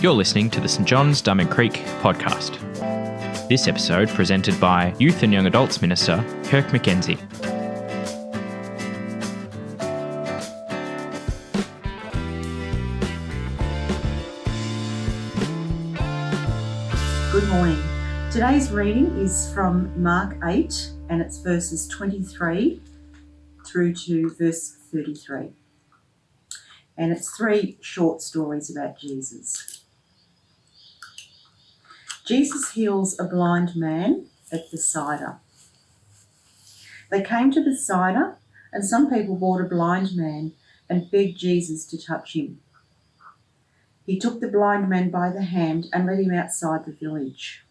You're listening to the St John's Diamond Creek podcast. This episode presented by Youth and Young Adults Minister Kirk McKenzie. Good morning. Today's reading is from Mark 8 and it's verses 23 through to verse 33. And it's 3 short stories about Jesus. Jesus heals a blind man at Bethsaida. They came to Bethsaida, and some people brought a blind man and begged Jesus to touch him. He took the blind man by the hand and led him outside the village.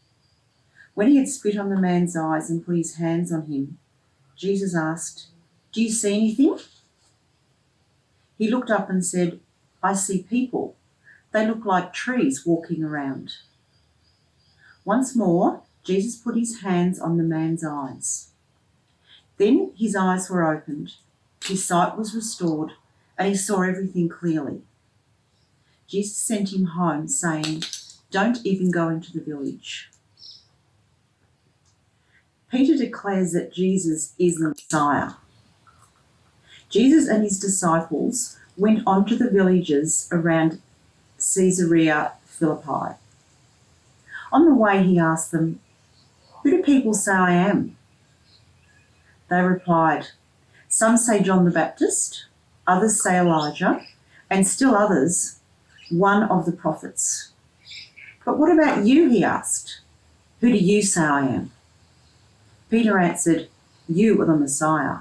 When he had spit on the man's eyes and put his hands on him, Jesus asked, "Do you see anything?" He looked up and said, "I see people. They look like trees walking around." Once more, Jesus put his hands on the man's eyes. Then his eyes were opened, his sight was restored, and he saw everything clearly. Jesus sent him home, saying, "Don't even go into the village." Peter declares that Jesus is the Messiah. Jesus and his disciples went on to the villages around Caesarea Philippi. On the way, he asked them, "Who do people say I am?" They replied, "Some say John the Baptist, others say Elijah, and still others, one of the prophets." "But what about you?" he asked. "Who do you say I am?" Peter answered, "You are the Messiah."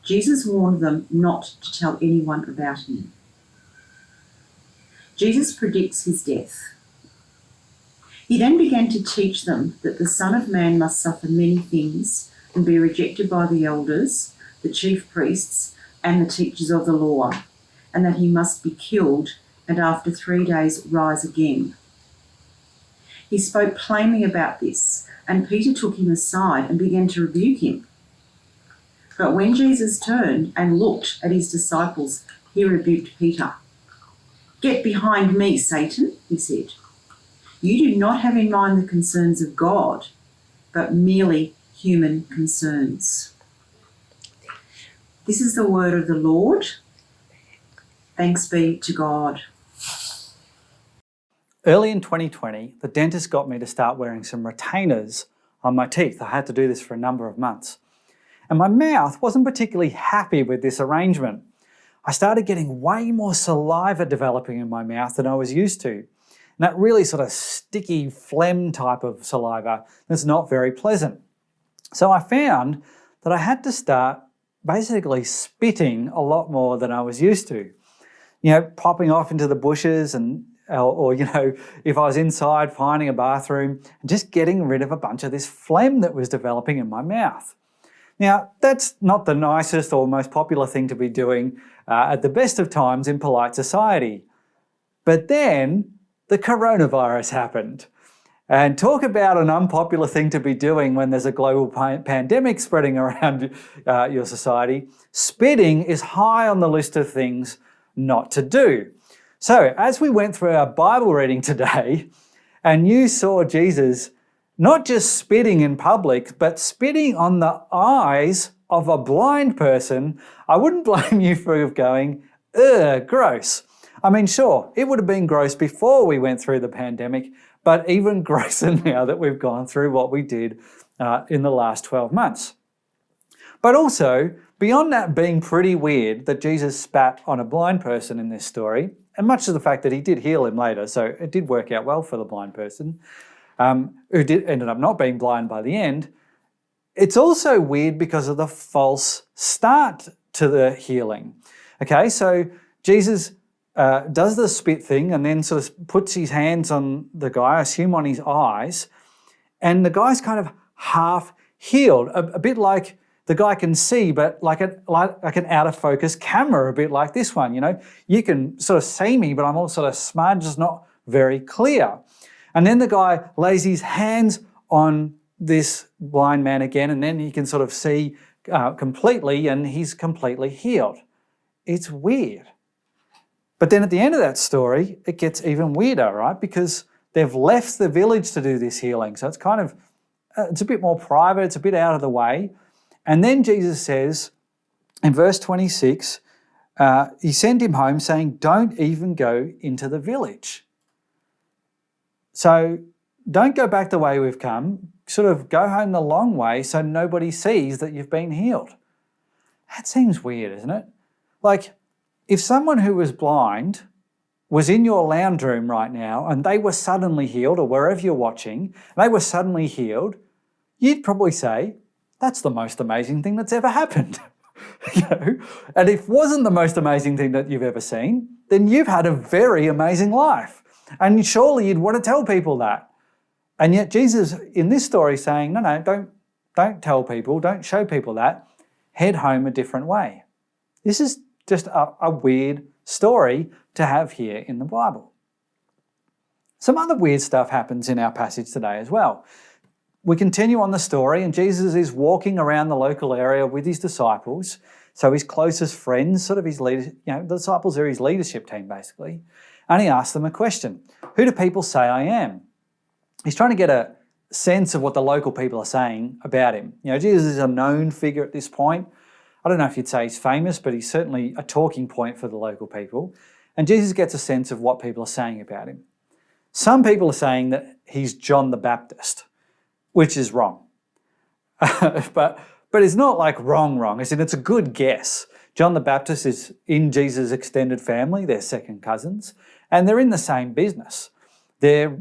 Jesus warned them not to tell anyone about him. Jesus predicts his death. He then began to teach them that the Son of Man must suffer many things and be rejected by the elders, the chief priests, and the teachers of the law, and that he must be killed and after 3 days rise again. He spoke plainly about this, and Peter took him aside and began to rebuke him. But when Jesus turned and looked at his disciples, he rebuked Peter. "Get behind me, Satan," he said. "You do not have in mind the concerns of God, but merely human concerns." This is the word of the Lord. Thanks be to God. Early in 2020, the dentist got me to start wearing some retainers on my teeth. I had to do this for a number of months. And my mouth wasn't particularly happy with this arrangement. I started getting way more saliva developing in my mouth than I was used to. And that really sort of sticky phlegm type of saliva that's not very pleasant. So I found that I had to start basically spitting a lot more than I was used to. Popping off into the bushes or if I was inside finding a bathroom and just getting rid of a bunch of this phlegm that was developing in my mouth. Now, that's not the nicest or most popular thing to be doing at the best of times in polite society. But then the coronavirus happened. And talk about an unpopular thing to be doing when there's a global pandemic spreading around your society. Spitting is high on the list of things not to do. So as we went through our Bible reading today, and you saw Jesus not just spitting in public, but spitting on the eyes of a blind person, I wouldn't blame you for going, "Ugh, gross." I mean, sure, it would have been gross before we went through the pandemic, but even grosser now that we've gone through what we did in the last 12 months. But also, beyond that being pretty weird that Jesus spat on a blind person in this story, and much of the fact that he did heal him later, so it did work out well for the blind person, who ended up not being blind by the end, it's also weird because of the false start to the healing. Okay, so Jesus does the spit thing and then sort of puts his hands on the guy, I assume on his eyes, and the guy's kind of half healed, a bit like the guy can see, but like an out of focus camera, a bit like this one, You can sort of see me, but I'm all sort of smudged, it's not very clear. And then the guy lays his hands on this blind man again, and then he can sort of see completely, and he's completely healed. It's weird. But then at the end of that story, it gets even weirder, right? Because they've left the village to do this healing. So it's kind of, it's a bit more private, it's a bit out of the way. And then Jesus says in verse 26, he sent him home saying, don't even go into the village. So don't go back the way we've come, sort of go home the long way so nobody sees that you've been healed. That seems weird, isn't it? Like, if someone who was blind was in your lounge room right now and they were suddenly healed, or wherever you're watching, they were suddenly healed, you'd probably say, that's the most amazing thing that's ever happened. You know? And if it wasn't the most amazing thing that you've ever seen, then you've had a very amazing life. And surely you'd want to tell people that. And yet Jesus in this story is saying, no, don't tell people, don't show people that. Head home a different way. This is just a weird story to have here in the Bible. Some other weird stuff happens in our passage today as well. We continue on the story and Jesus is walking around the local area with his disciples, so his closest friends, sort of his leaders, the disciples are his leadership team basically, and he asks them a question. Who do people say I am? He's trying to get a sense of what the local people are saying about him. Jesus is a known figure at this point. I don't know if you'd say he's famous, but he's certainly a talking point for the local people. And Jesus gets a sense of what people are saying about him. Some people are saying that he's John the Baptist, which is wrong. but it's not like wrong. It's a good guess. John the Baptist is in Jesus' extended family. They're second cousins. And they're in the same business. They're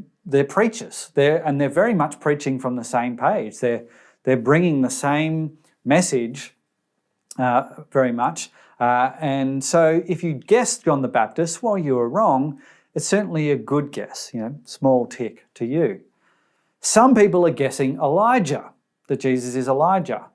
preachers. They're very much preaching from the same page. They're bringing the same message very much. And so if you guessed John the Baptist, well, you were wrong. It's certainly a good guess, small tick to you. Some people are guessing Elijah, that Jesus is Elijah.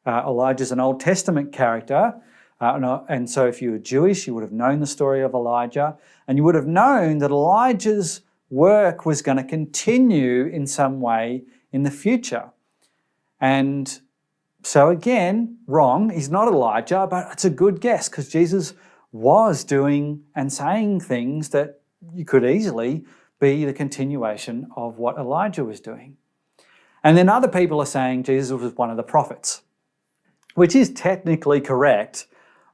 Elijah's an Old Testament character. And so if you were Jewish, you would have known the story of Elijah. And you would have known that Elijah's work was going to continue in some way in the future. And so again, wrong, he's not Elijah, but it's a good guess because Jesus was doing and saying things that you could easily be the continuation of what Elijah was doing. And then other people are saying Jesus was one of the prophets, which is technically correct,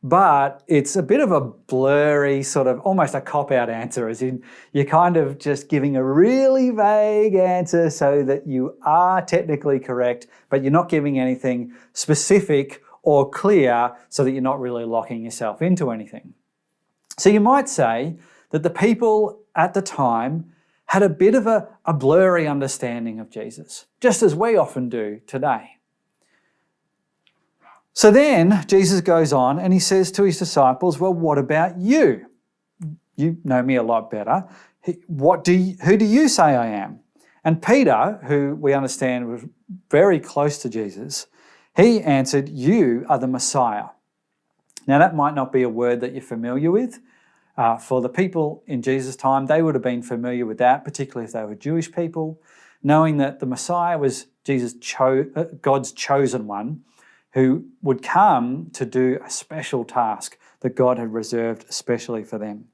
but it's a bit of a blurry sort of almost a cop-out answer, as in you're kind of just giving a really vague answer so that you are technically correct, but you're not giving anything specific or clear so that you're not really locking yourself into anything. So you might say that the people at the time had a bit of a blurry understanding of Jesus, just as we often do today. So then Jesus goes on and he says to his disciples, well, what about you? You know me a lot better. Who do you say I am? And Peter, who we understand was very close to Jesus, he answered, you are the Messiah. Now that might not be a word that you're familiar with. For the people in Jesus' time, they would have been familiar with that, particularly if they were Jewish people, knowing that the Messiah was God's chosen one, who would come to do a special task that God had reserved especially for them.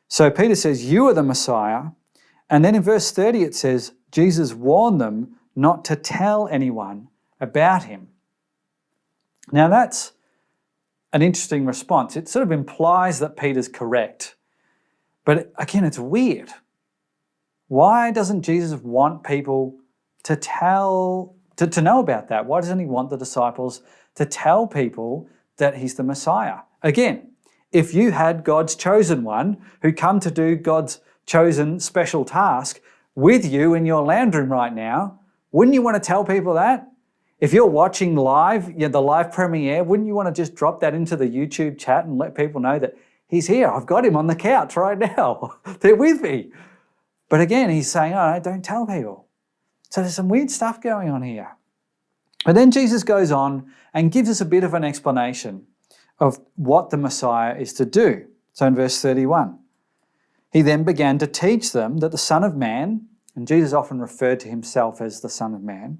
So Peter says, you are the Messiah. And then in verse 30 it says, Jesus warned them not to tell anyone about him. Now that's an interesting response. It sort of implies that Peter's correct. But again, it's weird. Why doesn't Jesus want people to know about that? Why doesn't he want the disciples to tell people that he's the Messiah? Again, if you had God's chosen one who come to do God's chosen special task with you in your lounge room right now, wouldn't you want to tell people that? If you're watching live, the live premiere, wouldn't you want to just drop that into the YouTube chat and let people know that he's here? I've got him on the couch right now. They're with me. But again, he's saying, oh, don't tell people. So there's some weird stuff going on here. But then Jesus goes on and gives us a bit of an explanation of what the Messiah is to do. So in verse 31, he then began to teach them that the Son of Man, and Jesus often referred to himself as the Son of Man,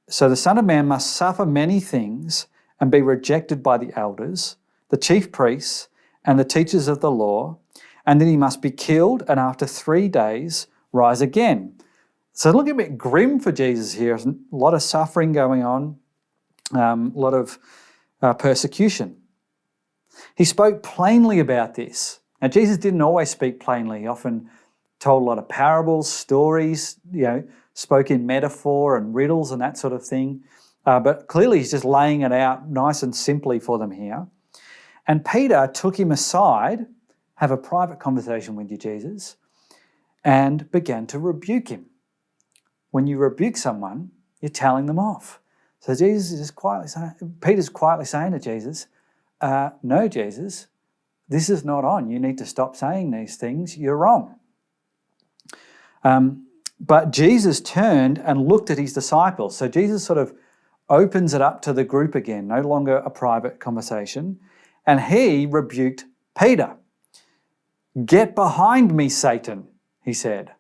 so the Son of Man must suffer many things and be rejected by the elders, the chief priests, and the teachers of the law, and then he must be killed and after 3 days rise again. So look a bit grim for Jesus here. A lot of suffering going on, a lot of persecution. He spoke plainly about this. Now, Jesus didn't always speak plainly. He often told a lot of parables, stories, spoke in metaphor and riddles and that sort of thing. But clearly he's just laying it out nice and simply for them here. And Peter took him aside, have a private conversation with you, Jesus, and began to rebuke him. When you rebuke someone, you're telling them off. So Jesus is just quietly saying, Peter's quietly saying to Jesus, no, Jesus, this is not on. You need to stop saying these things. You're wrong. But Jesus turned and looked at his disciples. So Jesus sort of opens it up to the group again, no longer a private conversation. And he rebuked Peter. "Get behind me, Satan," he said.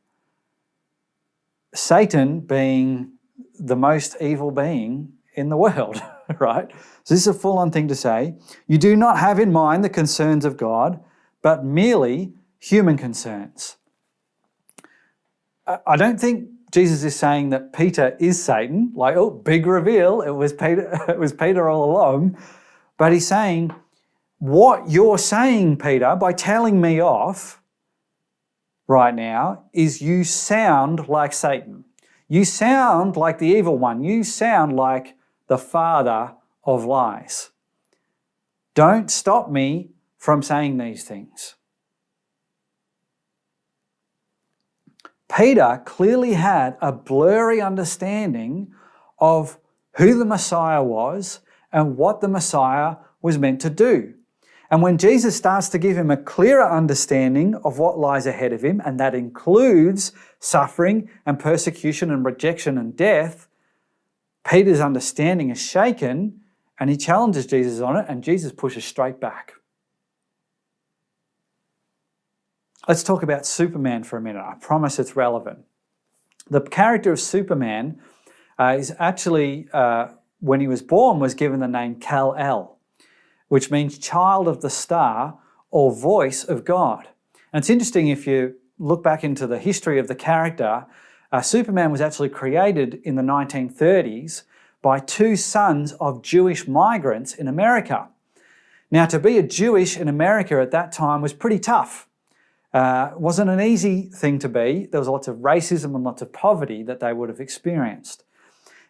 Satan being the most evil being in the world, right? So this is a full-on thing to say. "You do not have in mind the concerns of God, but merely human concerns." I don't think Jesus is saying that Peter is Satan, like, oh, big reveal, it was Peter all along. But he's saying, what you're saying, Peter, by telling me off right now, is you sound like Satan. You sound like the evil one. You sound like the father of lies. Don't stop me from saying these things. Peter clearly had a blurry understanding of who the Messiah was and what the Messiah was meant to do. And when Jesus starts to give him a clearer understanding of what lies ahead of him, and that includes suffering and persecution and rejection and death, Peter's understanding is shaken and he challenges Jesus on it, and Jesus pushes straight back. Let's talk about Superman for a minute. I promise it's relevant. The character of Superman is actually, when he was born, was given the name Kal-El, which means child of the star or voice of God. And it's interesting, if you look back into the history of the character, Superman was actually created in the 1930s by two sons of Jewish migrants in America. Now, to be a Jewish in America at that time was pretty tough. It wasn't an easy thing to be. There was lots of racism and lots of poverty that they would have experienced.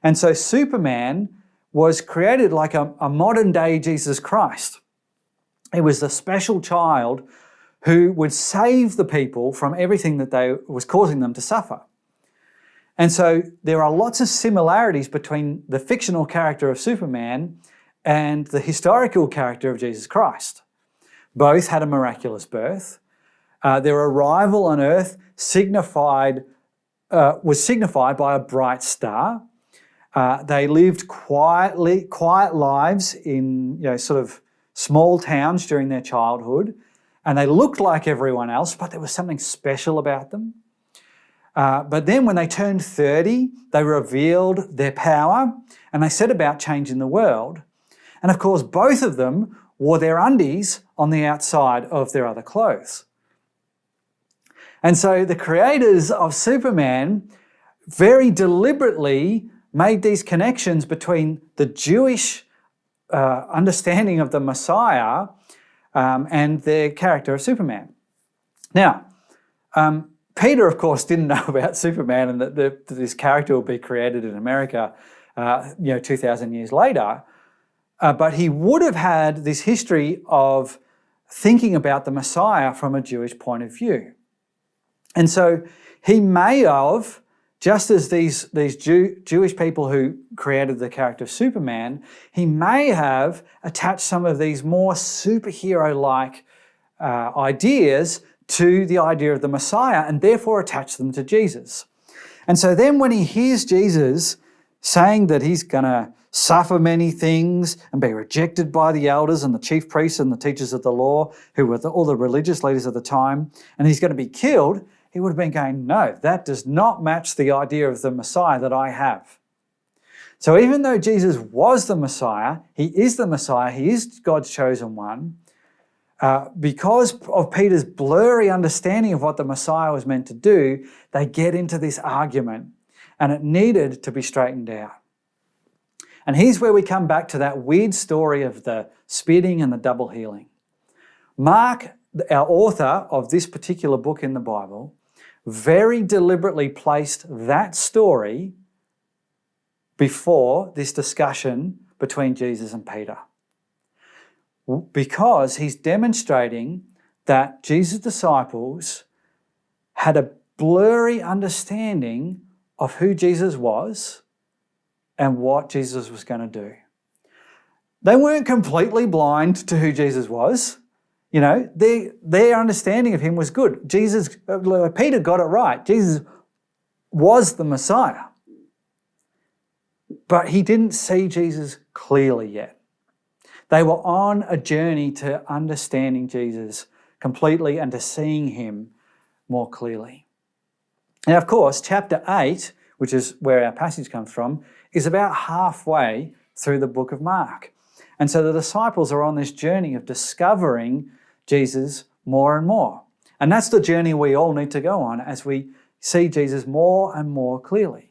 And so Superman was created like a modern-day Jesus Christ. He was the special child who would save the people from everything that was causing them to suffer. And so there are lots of similarities between the fictional character of Superman and the historical character of Jesus Christ. Both had a miraculous birth. Their arrival on earth was signified by a bright star. They lived quiet lives in sort of small towns during their childhood, and they looked like everyone else, but there was something special about them. But then when they turned 30, they revealed their power and they set about changing the world. And of course, both of them wore their undies on the outside of their other clothes. And so the creators of Superman very deliberately made these connections between the Jewish understanding of the Messiah and the character of Superman. Now, Peter, of course, didn't know about Superman and that this character would be created in America 2,000 years later. But he would have had this history of thinking about the Messiah from a Jewish point of view. And so he may have, just as these Jewish people who created the character of Superman, he may have attached some of these more superhero-like ideas to the idea of the Messiah and therefore attached them to Jesus. And so then when he hears Jesus saying that he's going to suffer many things and be rejected by the elders and the chief priests and the teachers of the law, who were all the religious leaders of the time, and he's going to be killed, he would have been going, no, that does not match the idea of the Messiah that I have. So even though Jesus was the Messiah, he is the Messiah, he is God's chosen one, because of Peter's blurry understanding of what the Messiah was meant to do, they get into this argument, and it needed to be straightened out. And here's where we come back to that weird story of the spitting and the double healing. Mark, our author of this particular book in the Bible, very deliberately placed that story before this discussion between Jesus and Peter, because he's demonstrating that Jesus' disciples had a blurry understanding of who Jesus was and what Jesus was going to do. They weren't completely blind to who Jesus was. You know, their understanding of him was good. Peter got it right. Jesus was the Messiah. But he didn't see Jesus clearly yet. They were on a journey to understanding Jesus completely and to seeing him more clearly. Now, of course, chapter 8, which is where our passage comes from, is about halfway through the book of Mark. And so the disciples are on this journey of discovering Jesus more and more. And that's the journey we all need to go on as we see Jesus more and more clearly.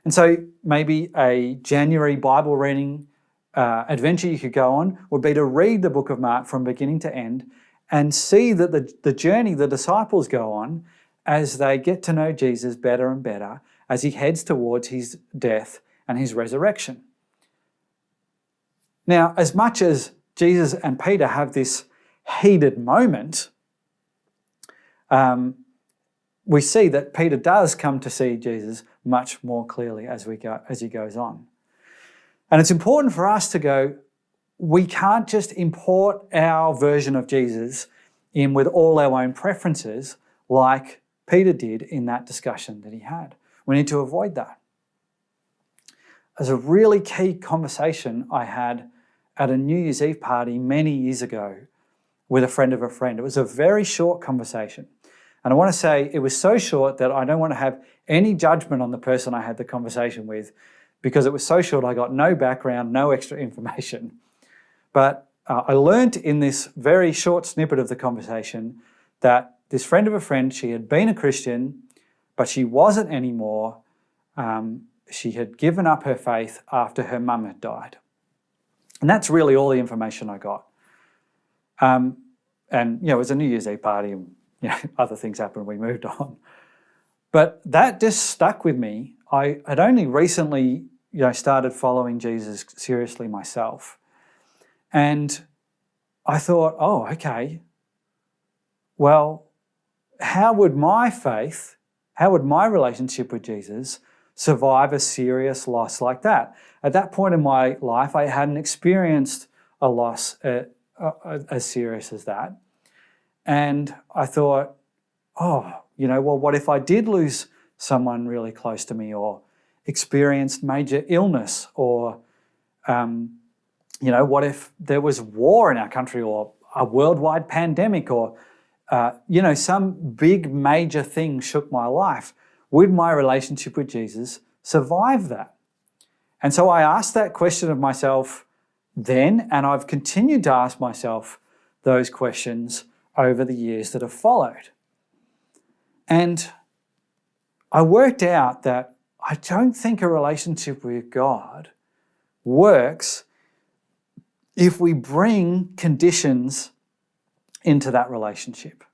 And so maybe a January Bible reading adventure you could go on would be to read the book of Mark from beginning to end and see that the journey the disciples go on as they get to know Jesus better and better as he heads towards his death and his resurrection. Now, as much as Jesus and Peter have this heated moment, we see that Peter does come to see Jesus much more clearly as he goes on. And it's important for us to go, we can't just import our version of Jesus in with all our own preferences like Peter did in that discussion that he had. We need to avoid that. There's a really key conversation I had at a New Year's Eve party many years ago with a friend of a friend. It was a very short conversation. And I want to say it was so short that I don't want to have any judgment on the person I had the conversation with, because it was so short I got no background, no extra information. But I learned in this very short snippet of the conversation that this friend of a friend, she had been a Christian, but she wasn't anymore. She had given up her faith after her mum had died. And that's really all the information I got. And, it was a New Year's Eve party and, other things happened, we moved on. But that just stuck with me. I had only recently, started following Jesus seriously myself. And I thought, oh, okay, well, how would my relationship with Jesus survive a serious loss like that? At that point in my life, I hadn't experienced a loss as serious as that. And I thought, what if I did lose someone really close to me, or experienced major illness, or, what if there was war in our country, or a worldwide pandemic, or, some big major thing shook my life? Would my relationship with Jesus survive that? And so I asked that question of myself then, and I've continued to ask myself those questions over the years that have followed. And I worked out that I don't think a relationship with God works if we bring conditions into that relationship.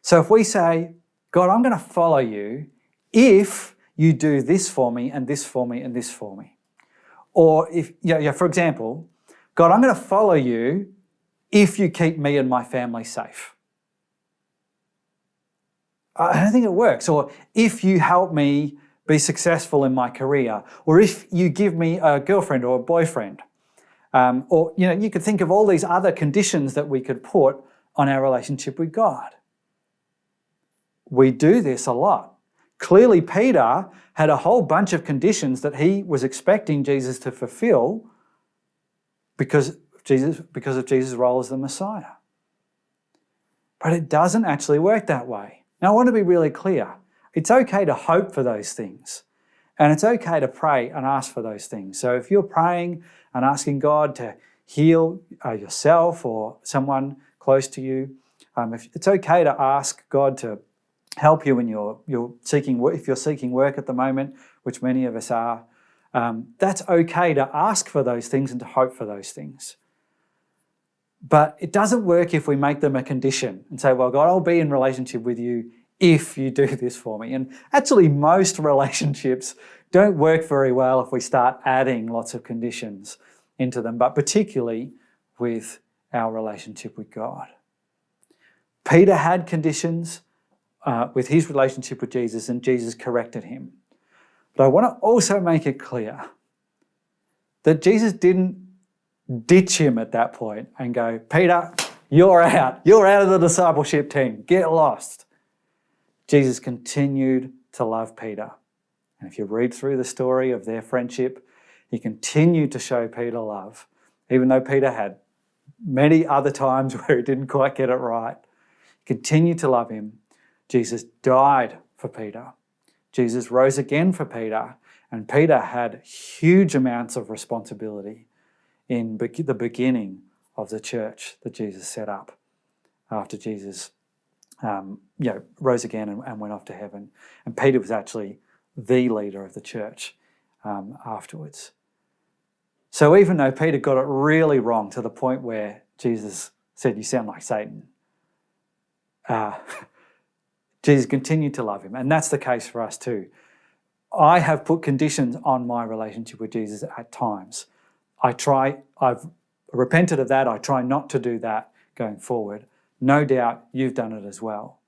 So if we say, God, I'm going to follow you if you do this for me and this for me and this for me. Or if, for example, God, I'm going to follow you if you keep me and my family safe. I don't think it works. Or if you help me be successful in my career, or if you give me a girlfriend or a boyfriend. You could think of all these other conditions that we could put on our relationship with God. We do this a lot. Clearly, Peter had a whole bunch of conditions that he was expecting Jesus to fulfill because of Jesus' role as the Messiah. But it doesn't actually work that way. Now, I want to be really clear. It's okay to hope for those things, and it's okay to pray and ask for those things. So if you're praying and asking God to heal yourself or someone close to you. If it's okay to ask God to help you when you're seeking work, if you're seeking work at the moment, which many of us are. That's okay to ask for those things and to hope for those things. But it doesn't work if we make them a condition and say, well, God, I'll be in relationship with you if you do this for me. And actually, most relationships don't work very well if we start adding lots of conditions into them, but particularly with our relationship with God. Peter had conditions with his relationship with Jesus, and Jesus corrected him. But I want to also make it clear that Jesus didn't ditch him at that point and go, Peter, you're out. You're out of the discipleship team. Get lost. Jesus continued to love Peter. And if you read through the story of their friendship, he continued to show Peter love, even though Peter had many other times where he didn't quite get it right. He continued to love him. Jesus died for Peter. Jesus rose again for Peter, and Peter had huge amounts of responsibility in the beginning of the church that Jesus set up after Jesus rose again and went off to heaven. And Peter was actually the leader of the church afterwards. So even though Peter got it really wrong to the point where Jesus said, you sound like Satan, Jesus continued to love him. And that's the case for us too. I have put conditions on my relationship with Jesus at times. I've repented of that. I try not to do that going forward. No doubt you've done it as well.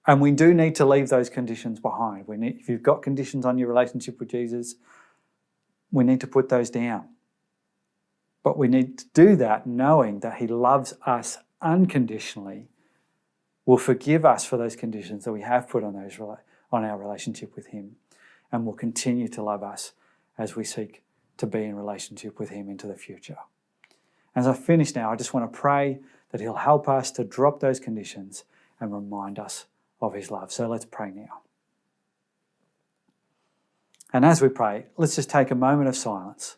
And we do need to leave those conditions behind. If you've got conditions on your relationship with Jesus, we need to put those down. But we need to do that knowing that he loves us unconditionally, will forgive us for those conditions that we have put on our relationship with him, and will continue to love us as we seek to be in relationship with him into the future. As I finish now, I just want to pray that he'll help us to drop those conditions and remind us of his love. So let's pray now. And as we pray, let's just take a moment of silence.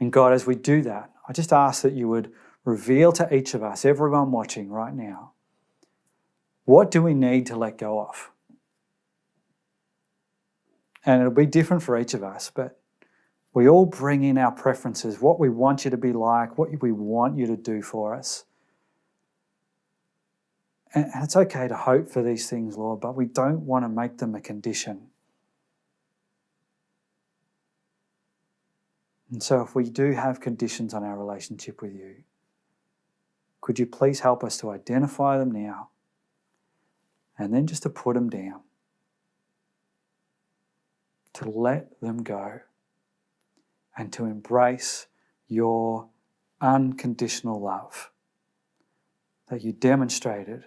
And God, as we do that, I just ask that you would reveal to each of us, everyone watching right now, what do we need to let go of? And it'll be different for each of us, but we all bring in our preferences, what we want you to be like, what we want you to do for us. And it's okay to hope for these things, Lord, but we don't want to make them a condition. And so if we do have conditions on our relationship with you, could you please help us to identify them now and then just to put them down, to let them go, and to embrace your unconditional love that you demonstrated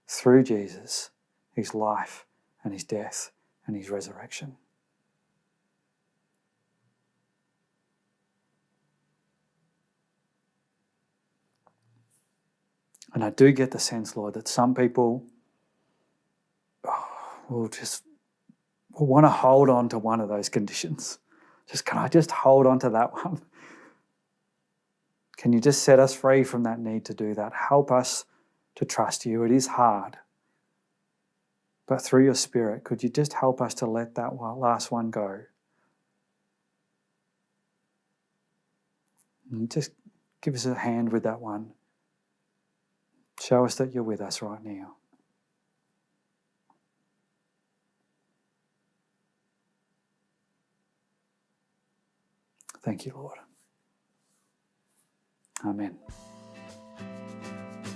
through Jesus, his life and his death and his resurrection. And I do get the sense, Lord, that some people will want to hold on to one of those conditions. Can I just hold on to that one? Can you just set us free from that need to do that? Help us to trust you. It is hard. But through your Spirit, could you just help us to let that last one go? And just give us a hand with that one. Show us that you're with us right now. Thank you, Lord. Amen.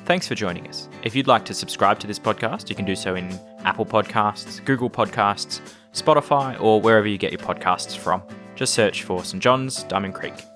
Thanks for joining us. If you'd like to subscribe to this podcast, you can do so in Apple Podcasts, Google Podcasts, Spotify, or wherever you get your podcasts from. Just search for St. John's, Diamond Creek.